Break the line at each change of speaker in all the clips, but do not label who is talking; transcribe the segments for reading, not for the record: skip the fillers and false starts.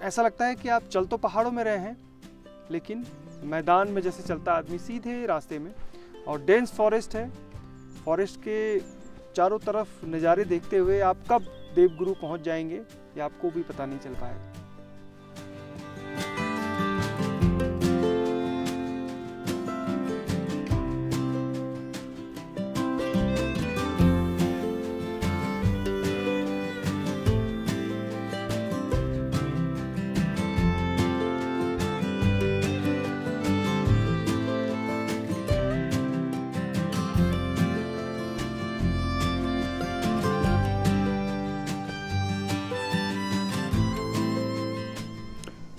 ऐसा लगता है कि आप चल तो पहाड़ों में रहे हैं, लेकिन मैदान में जैसे चलता आदमी सीधे रास्ते में। और डेंस फॉरेस्ट है, फॉरेस्ट के चारों तरफ नज़ारे देखते हुए आप कब देवगुरु पहुंच जाएंगे ये आपको भी पता नहीं चल पाएगा।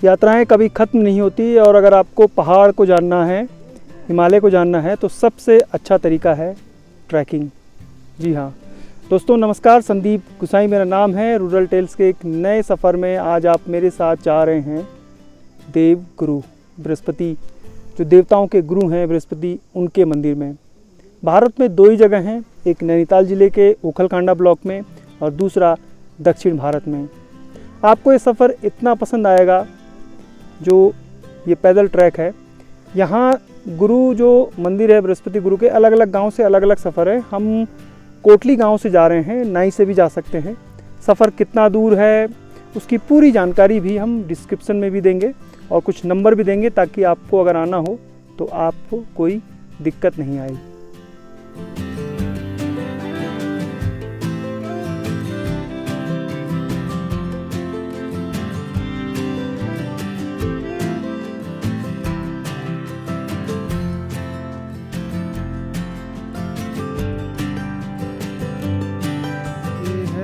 यात्राएं कभी ख़त्म नहीं होती, और अगर आपको पहाड़ को जानना है, हिमालय को जानना है, तो सबसे अच्छा तरीका है ट्रैकिंग। जी हाँ दोस्तों, नमस्कार। संदीप गुसाई मेरा नाम है। रूरल टेल्स के एक नए सफ़र में आज आप मेरे साथ जा रहे हैं देवगुरु, बृहस्पति, जो देवताओं के गुरु हैं बृहस्पति, उनके मंदिर में। भारत में दो ही जगह हैं, एक नैनीताल ज़िले के ओखलकांडा ब्लॉक में और दूसरा दक्षिण भारत में। आपको ये सफ़र इतना पसंद आएगा, जो ये पैदल ट्रैक है। यहाँ गुरु जो मंदिर है बृहस्पति गुरु के, अलग अलग गांव से अलग अलग सफ़र है। हम कोटली गांव से जा रहे हैं, नाई से भी जा सकते हैं। सफ़र कितना दूर है उसकी पूरी जानकारी भी हम डिस्क्रिप्शन में भी देंगे और कुछ नंबर भी देंगे, ताकि आपको अगर आना हो तो आपको कोई दिक्कत नहीं आएगी।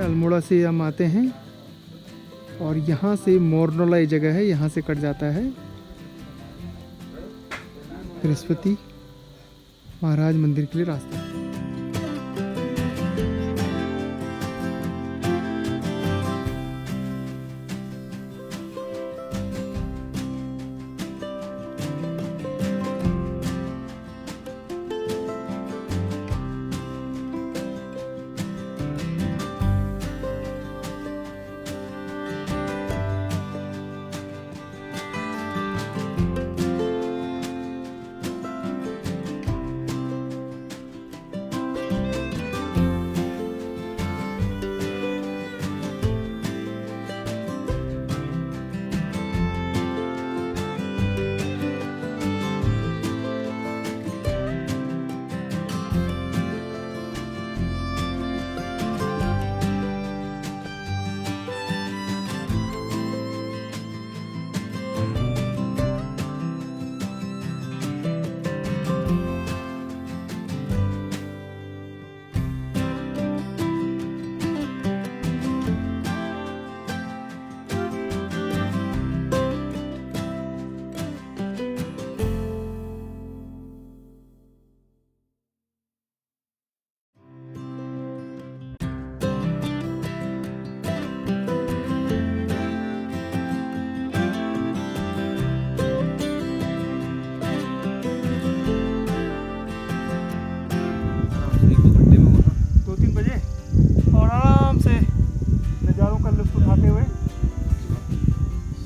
अल्मोड़ा से हम आते हैं और यहाँ से मोरनोला ये जगह है, यहाँ से कट जाता है बृहस्पति महाराज मंदिर के लिए रास्ता।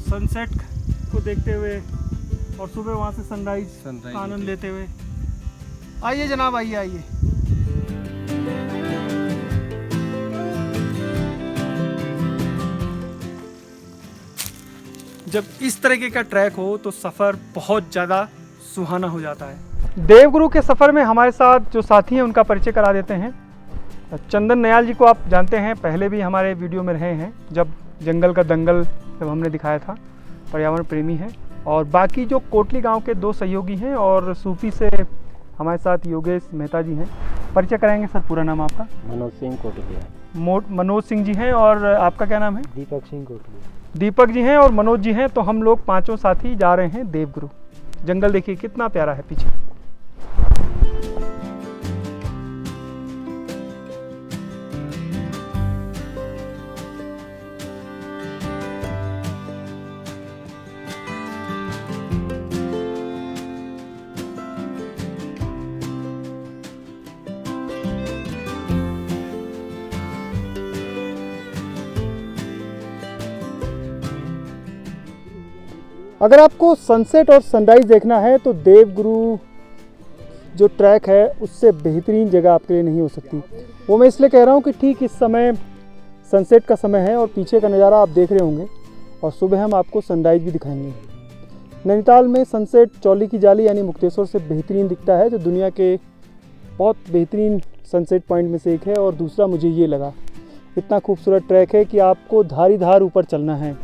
सनसेट को देखते हुए और सुबह वहाँ से सनराइज का आनंद लेते हुए। आइए जनाब, आइए आइए। जब इस तरीके का ट्रैक हो तो सफ़र बहुत ज़्यादा सुहाना हो जाता है। देवगुरु के सफ़र में हमारे साथ जो साथी हैं उनका परिचय करा देते हैं। चंदन नयाल जी को आप जानते हैं, पहले भी हमारे वीडियो में रहे हैं, जब जंगल का दंगल जब हमने दिखाया था। पर्यावरण प्रेमी हैं। और बाकी जो कोटली गांव के दो सहयोगी हैं, और सूफी से हमारे साथ योगेश मेहता जी हैं। परिचय कराएंगे सर, पूरा नाम आपका?
मनोज सिंह कोटली।
मनोज सिंह जी हैं। और आपका क्या नाम है?
दीपक सिंह कोटली।
दीपक जी हैं और मनोज जी हैं। तो हम लोग पाँचों साथी जा रहे हैं देवगुरु। जंगल देखिए कितना प्यारा है पीछे। अगर आपको सनसेट और सनराइज़ देखना है तो देवगुरु जो ट्रैक है उससे बेहतरीन जगह आपके लिए नहीं हो सकती। वो मैं इसलिए कह रहा हूँ कि ठीक इस समय सनसेट का समय है और पीछे का नज़ारा आप देख रहे होंगे और सुबह हम आपको सनराइज़ भी दिखाएंगे। नैनीताल में सनसेट चौली की जाली यानी मुक्तेश्वर से बेहतरीन दिखता है, जो दुनिया के बहुत बेहतरीन सनसेट पॉइंट में से एक है। और दूसरा मुझे ये लगा, इतना खूबसूरत ट्रैक है कि आपको धारीधार ऊपर चलना है।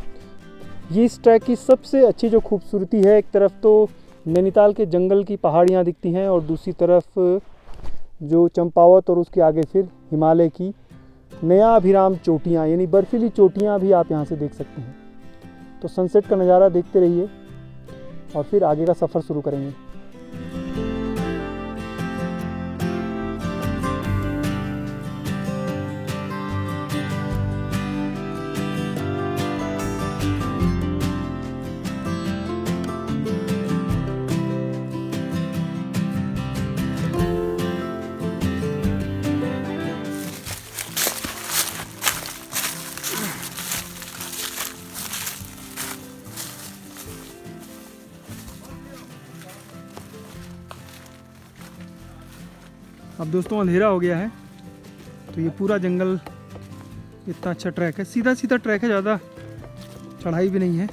ये इस ट्रैक की सबसे अच्छी जो खूबसूरती है, एक तरफ तो नैनीताल के जंगल की पहाड़ियाँ दिखती हैं और दूसरी तरफ जो चंपावत और उसके आगे फिर हिमालय की नयाभिराम चोटियाँ यानी बर्फीली चोटियाँ भी आप यहाँ से देख सकते हैं। तो सनसेट का नज़ारा देखते रहिए और फिर आगे का सफ़र शुरू करेंगे। अब दोस्तों अंधेरा हो गया है, तो ये पूरा जंगल इतना अच्छा ट्रैक है, सीधा सीधा ट्रैक है, ज़्यादा चढ़ाई भी नहीं है।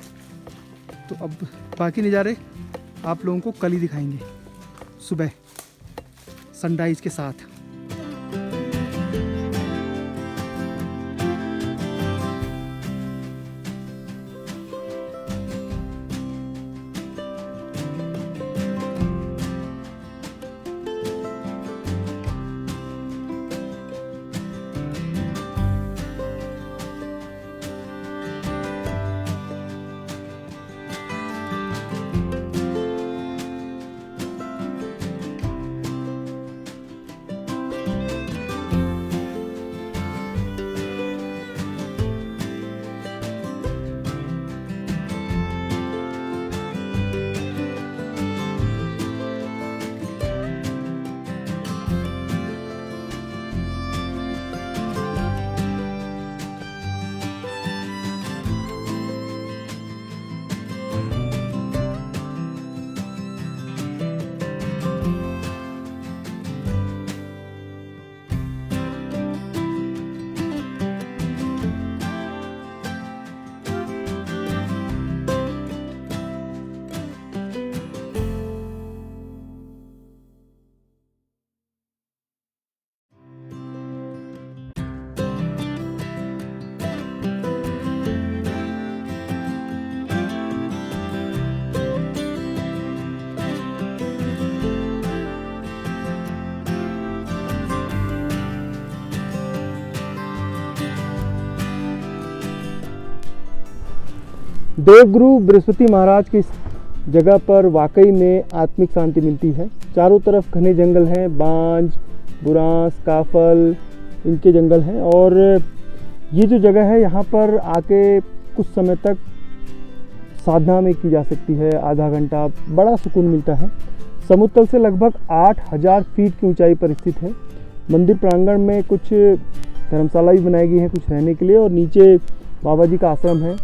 तो अब बाकी नज़ारे आप लोगों को कल ही दिखाएंगे सुबह सनराइज़ के साथ। देवगुरु बृहस्पति महाराज की इस जगह पर वाकई में आत्मिक शांति मिलती है। चारों तरफ घने जंगल हैं, बांज, बुरांस, काफल, इनके जंगल हैं। और ये जो जगह है यहाँ पर आके कुछ समय तक साधना में की जा सकती है, आधा घंटा, बड़ा सुकून मिलता है। समुद्र तल से लगभग 8000 फीट की ऊंचाई पर स्थित है। मंदिर प्रांगण में कुछ धर्मशाला भी बनाई गई है कुछ रहने के लिए, और नीचे बाबा जी का आश्रम है,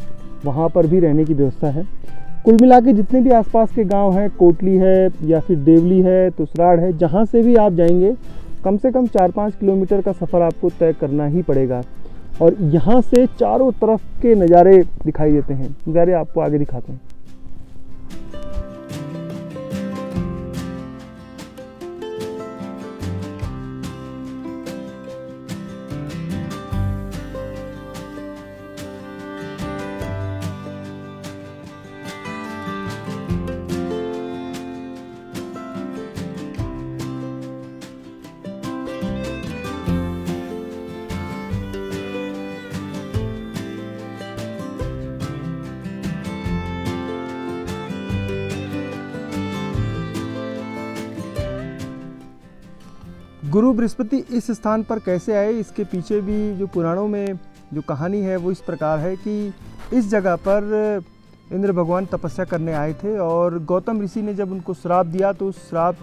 वहाँ पर भी रहने की व्यवस्था है। कुल मिला के जितने भी आसपास के गांव हैं, कोटली है या फिर देवली है, तुसराड़ है, जहाँ से भी आप जाएंगे कम से कम 4-5 किलोमीटर का सफ़र आपको तय करना ही पड़ेगा। और यहाँ से चारों तरफ के नज़ारे दिखाई देते हैं। नज़ारे आपको आगे दिखाते हैं। गुरु बृहस्पति इस स्थान पर कैसे आए, इसके पीछे भी जो पुराणों में जो कहानी है वो इस प्रकार है कि इस जगह पर इंद्र भगवान तपस्या करने आए थे और गौतम ऋषि ने जब उनको श्राप दिया तो उस श्राप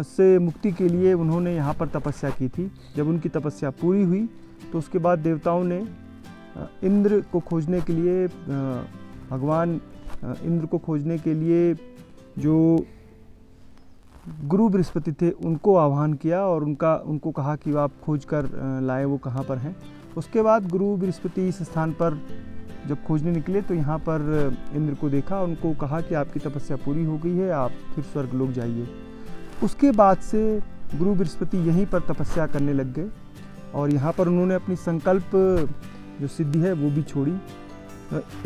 से मुक्ति के लिए उन्होंने यहाँ पर तपस्या की थी। जब उनकी तपस्या पूरी हुई तो उसके बाद देवताओं ने इंद्र को खोजने के लिए भगवान इंद्र को खोजने के लिए जो गुरु बृहस्पति थे उनको आह्वान किया और उनको कहा कि आप खोज कर लाए वो कहाँ पर हैं। उसके बाद गुरु बृहस्पति इस स्थान पर जब खोजने निकले तो यहाँ पर इंद्र को देखा, उनको कहा कि आपकी तपस्या पूरी हो गई है, आप फिर स्वर्ग लोक जाइए। उसके बाद से गुरु बृहस्पति यहीं पर तपस्या करने लग गए और यहाँ पर उन्होंने अपनी संकल्प जो सिद्धि है वो भी छोड़ी।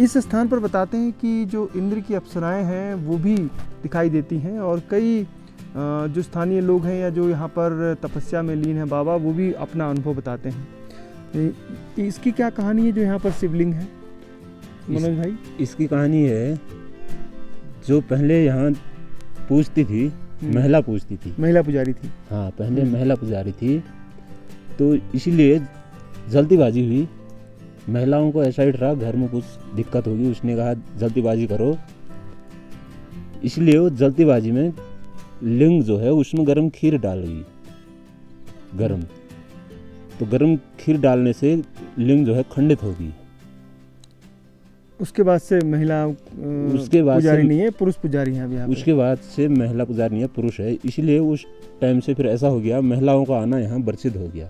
इस स्थान पर बताते हैं कि जो इंद्र की अप्सराएं हैं वो भी दिखाई देती हैं और कई जो स्थानीय लोग हैं या जो यहाँ पर तपस्या में लीन है बाबा, वो भी अपना अनुभव बताते हैं। इसकी क्या कहानी है जो यहाँ पर शिवलिंग है मनोज भाई?
इसकी कहानी है, जो पहले यहाँ पूजती थी, महिला पूजती थी,
महिला पुजारी थी।
हाँ, पहले महिला पुजारी थी, तो इसीलिए जल्दीबाजी हुई। महिलाओं को ऐसा ही रहा घर में कुछ दिक्कत होगी, उसने कहा जल्दीबाजी करो, इसलिए वो जल्दीबाजी में लिंग जो है उसमें गर्म खीर डाल रही, तो गर्म खीर डालने से लिंग जो है खंडित होगी।
उसके बाद से महिला पुजारी नहीं है, पुरुष पुजारी है अभी।
उसके बाद से महिला पुजारी नहीं है, पुरुष है, इसलिए उस टाइम से फिर ऐसा हो गया, महिलाओं का आना यहाँ वर्जित हो गया।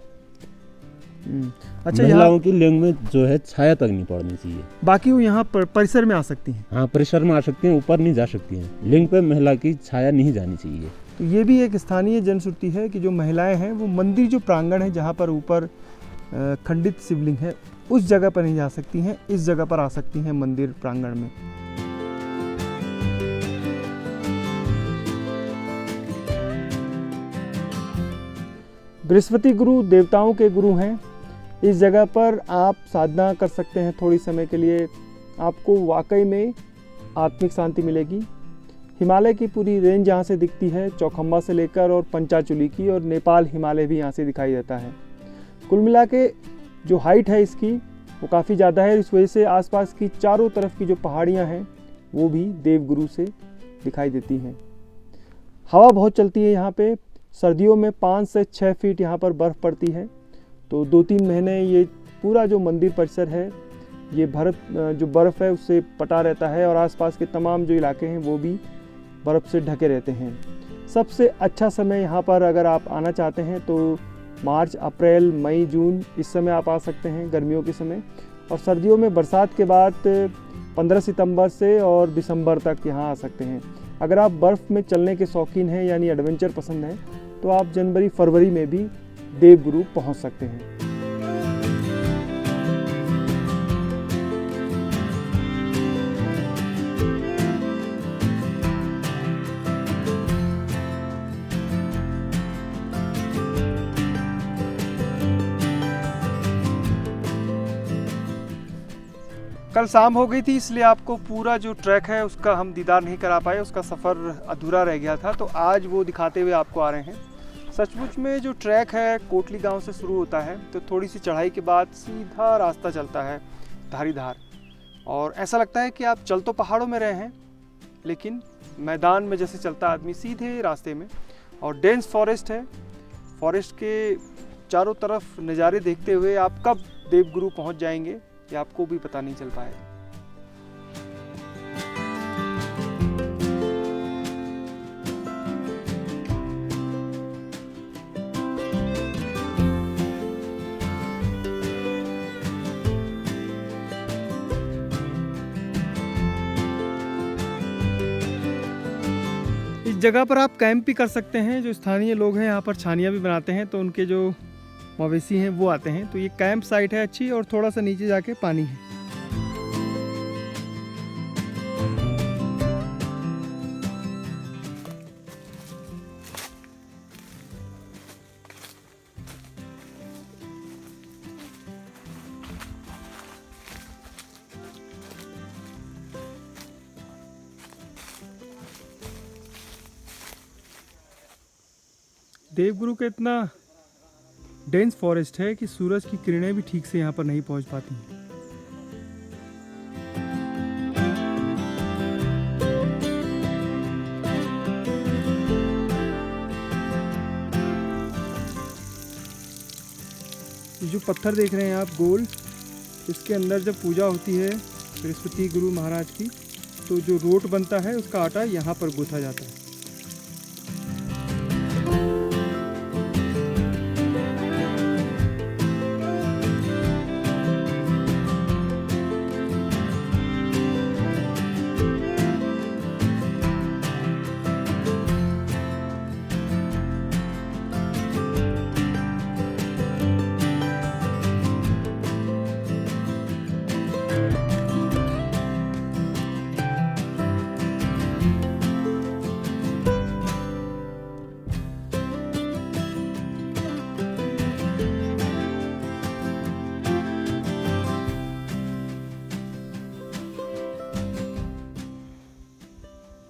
अच्छा,
महिलाओं की लिंग में जो है छाया तक नहीं पड़नी चाहिए।
बाकी वो यहाँ पर परिसर में आ सकती हैं।
हाँ, परिसर में आ सकती हैं, ऊपर नहीं जा सकती हैं। लिंग पे महिला की छाया नहीं जानी चाहिए।
तो ये भी एक स्थानीय जनश्रुति है कि जो महिलाएं हैं वो मंदिर जो प्रांगण है जहाँ पर ऊपर खंडित शिवलिंग है उस जगह पर नहीं जा सकती हैं, इस जगह पर आ सकती हैं मंदिर प्रांगण में। बृहस्पति गुरु देवताओं के गुरु हैं। इस जगह पर आप साधना कर सकते हैं थोड़ी समय के लिए, आपको वाकई में आत्मिक शांति मिलेगी। हिमालय की पूरी रेंज यहाँ से दिखती है, चौखंबा से लेकर और पंचाचुली की, और नेपाल हिमालय भी यहाँ से दिखाई देता है। कुल मिला के जो हाइट है इसकी वो काफ़ी ज़्यादा है, इस वजह से आसपास की चारों तरफ की जो पहाड़ियाँ हैं वो भी देवगुरु से दिखाई देती हैं। हवा बहुत चलती है यहाँ पे, सर्दियों में 5 से 6 फीट यहाँ पर बर्फ़ पड़ती है। तो 2-3 महीने ये पूरा जो मंदिर परिसर है ये जो बर्फ़ है उससे पटा रहता है और आसपास के तमाम जो इलाके हैं वो भी बर्फ़ से ढके रहते हैं। सबसे अच्छा समय यहाँ पर अगर आप आना चाहते हैं तो मार्च, अप्रैल, मई, जून, इस समय आप आ सकते हैं गर्मियों के समय। और सर्दियों में बरसात के बाद 15 सितंबर से और दिसंबर तक यहाँ आ सकते हैं। अगर आप बर्फ़ में चलने के शौकीन हैं यानी एडवेंचर पसंद है तो आप जनवरी फरवरी में भी देवगुरु पहुँच सकते हैं। कल शाम हो गई थी इसलिए आपको पूरा जो ट्रैक है उसका हम दीदार नहीं करा पाए, उसका सफ़र अधूरा रह गया था, तो आज वो दिखाते हुए आपको आ रहे हैं। सचमुच में जो ट्रैक है कोटली गांव से शुरू होता है, तो थोड़ी सी चढ़ाई के बाद सीधा रास्ता चलता है धारीधार, और ऐसा लगता है कि आप चल तो पहाड़ों में रहे हैं लेकिन मैदान में जैसे चलता आदमी सीधे रास्ते में। और डेंस फॉरेस्ट है, फॉरेस्ट के चारों तरफ नज़ारे देखते हुए आप कब देवगुरु पहुंच जाएंगे ये आपको भी पता नहीं चल पाएगा। इस जगह पर आप कैंप भी कर सकते हैं। जो स्थानीय लोग हैं यहाँ पर छानियाँ भी बनाते हैं, तो उनके जो मवेशी हैं वो आते हैं। तो ये कैंप साइट है अच्छी, और थोड़ा सा नीचे जाके पानी है। देवगुरु का इतना डेंस फॉरेस्ट है कि सूरज की किरणें भी ठीक से यहाँ पर नहीं पहुँच पाती हैं। जो पत्थर देख रहे हैं आप गोल, इसके अंदर जब पूजा होती है बृहस्पति गुरु महाराज की, तो जो रोट बनता है उसका आटा यहाँ पर गूँथा जाता है।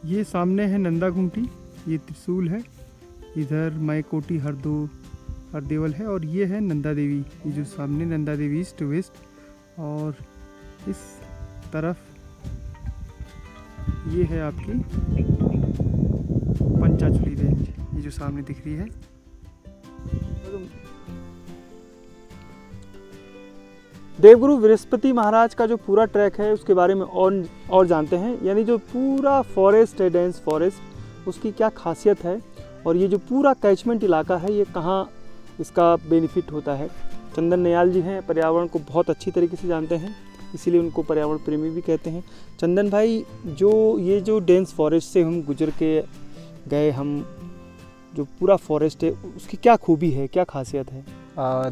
ये सामने है नंदा घुमटी, ये त्रिशूल है, इधर माई कोटी हरदेवल है, और ये है नंदा देवी। ये जो सामने नंदा देवी ईस्ट वेस्ट, और इस तरफ ये है आपकी पंचाचुली रेंज, ये जो सामने दिख रही है। देवगुरु बृहस्पति महाराज का जो पूरा ट्रैक है उसके बारे में और जानते हैं, यानी जो पूरा फॉरेस्ट है, डेंस फॉरेस्ट, उसकी क्या खासियत है और ये जो पूरा कैचमेंट इलाका है ये कहाँ इसका बेनिफिट होता है। चंदन नयाल जी हैं, पर्यावरण को बहुत अच्छी तरीके से जानते हैं, इसीलिए उनको पर्यावरण प्रेमी भी कहते हैं। चंदन भाई, ये जो डेंस फॉरेस्ट से हम गुजर के गए, हम जो पूरा फॉरेस्ट है उसकी क्या खूबी है, क्या खासियत है?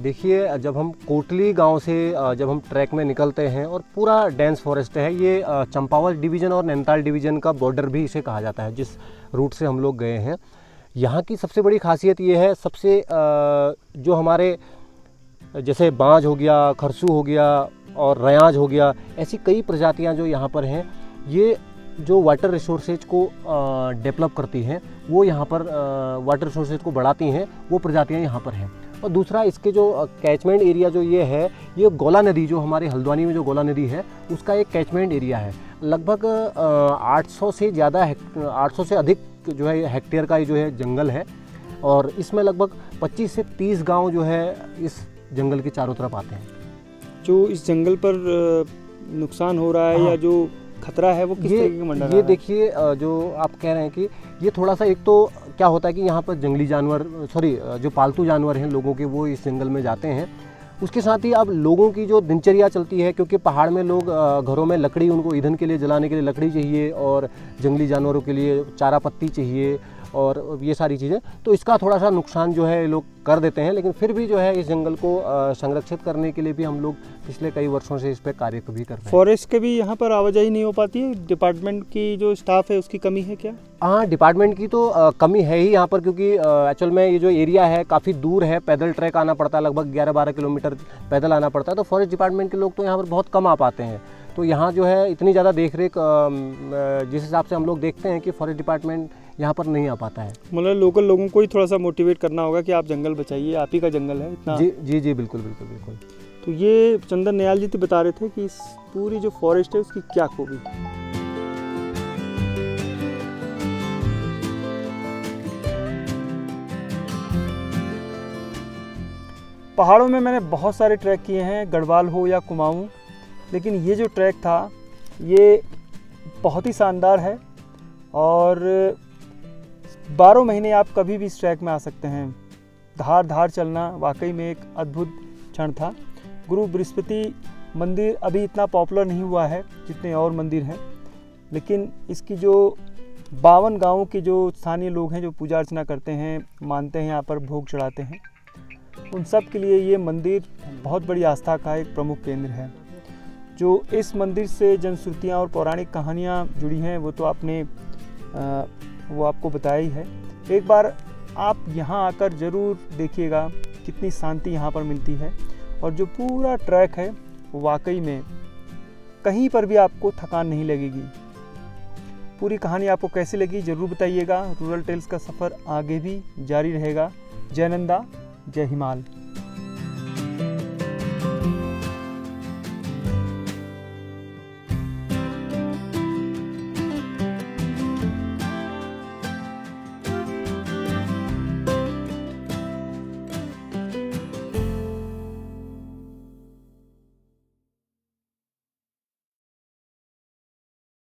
देखिए, जब हम कोटली गांव से जब हम ट्रैक में निकलते हैं और पूरा डेंस फॉरेस्ट है, ये चंपावत डिवीज़न और नैनीताल डिवीज़न का बॉर्डर भी इसे कहा जाता है, जिस रूट से हम लोग गए हैं। यहाँ की सबसे बड़ी खासियत ये है, जो हमारे जैसे बांज हो गया, खरसू हो गया और रयाज हो गया, ऐसी कई प्रजातियाँ जो यहाँ पर हैं, ये जो वाटर रिसोर्सेज को डेवलप करती हैं, वो यहाँ पर वाटर रिसोर्सेज को बढ़ाती हैं, वो प्रजातियाँ यहाँ पर हैं। और दूसरा, इसके जो कैचमेंट एरिया जो ये है, ये गोला नदी, जो हमारे हल्द्वानी में जो गोला नदी है, उसका एक कैचमेंट एरिया है। लगभग 800 से अधिक जो है हेक्टेयर का ये जो है जंगल है, और इसमें लगभग 25 से 30 गांव जो है इस जंगल के चारों तरफ आते हैं।
जो इस जंगल पर नुकसान हो रहा है या जो खतरा है वो किस तरीके का मंडरा रहा है?
ये देखिए, जो आप कह रहे हैं कि ये थोड़ा सा, एक तो क्या होता है कि यहाँ पर जंगली जानवर, जो पालतू जानवर हैं लोगों के, वो इस जंगल में जाते हैं। उसके साथ ही अब लोगों की जो दिनचर्या चलती है, क्योंकि पहाड़ में लोग घरों में लकड़ी, उनको ईंधन के लिए, जलाने के लिए लकड़ी चाहिए, और जंगली जानवरों के लिए चारा पत्ती चाहिए और ये सारी चीज़ें, तो इसका थोड़ा सा नुकसान जो है लोग कर देते हैं। लेकिन फिर भी जो है इस जंगल को संरक्षित करने के लिए भी हम लोग पिछले कई वर्षों से इस पर कार्य भी कर रहे हैं।
फॉरेस्ट के भी यहाँ पर आवाजाही नहीं हो पाती है, डिपार्टमेंट की जो स्टाफ है उसकी कमी है क्या?
हाँ, डिपार्टमेंट की तो कमी है ही यहाँ पर, क्योंकि एक्चुअल में ये जो एरिया है काफ़ी दूर है, पैदल ट्रैक आना पड़ता है, लगभग 11-12 किलोमीटर पैदल आना पड़ता है, तो फॉरेस्ट डिपार्टमेंट के लोग तो यहाँ पर बहुत कम आ पाते हैं। तो यहाँ जो है इतनी ज़्यादा देख रेख जिस हिसाब से हम लोग देखते हैं कि फॉरेस्ट डिपार्टमेंट यहाँ पर नहीं आ पाता है।
मतलब लोकल लोगों को ही थोड़ा सा मोटिवेट करना होगा कि आप जंगल बचाइए, आप ही का जंगल है इतना।
जी, बिल्कुल।
तो ये चंदन नयाल जी तो बता रहे थे कि इस पूरी जो फॉरेस्ट है उसकी क्या खूबी। पहाड़ों में मैंने बहुत सारे ट्रैक किए हैं, गढ़वाल हो या कुमाऊं, लेकिन ये जो ट्रैक था ये बहुत ही शानदार है और 12 महीने आप कभी भी इस ट्रैक में आ सकते हैं। धार चलना वाकई में एक अद्भुत क्षण था। गुरु बृहस्पति मंदिर अभी इतना पॉपुलर नहीं हुआ है जितने और मंदिर हैं, लेकिन इसकी जो 52 गांवों के जो स्थानीय लोग हैं जो पूजा अर्चना करते हैं, मानते हैं, यहाँ पर भोग चढ़ाते हैं, उन सब के लिए ये मंदिर बहुत बड़ी आस्था का एक प्रमुख केंद्र है। जो इस मंदिर से जनश्रुतियाँ और पौराणिक कहानियाँ जुड़ी हैं वो तो आपने वो आपको बताया ही है। एक बार आप यहाँ आकर ज़रूर देखिएगा कितनी शांति यहाँ पर मिलती है, और जो पूरा ट्रैक है वो वाकई में कहीं पर भी आपको थकान नहीं लगेगी। पूरी कहानी आपको कैसी लगी ज़रूर बताइएगा। रूरल टेल्स का सफ़र आगे भी जारी रहेगा। जय नंदा, जय हिमाल।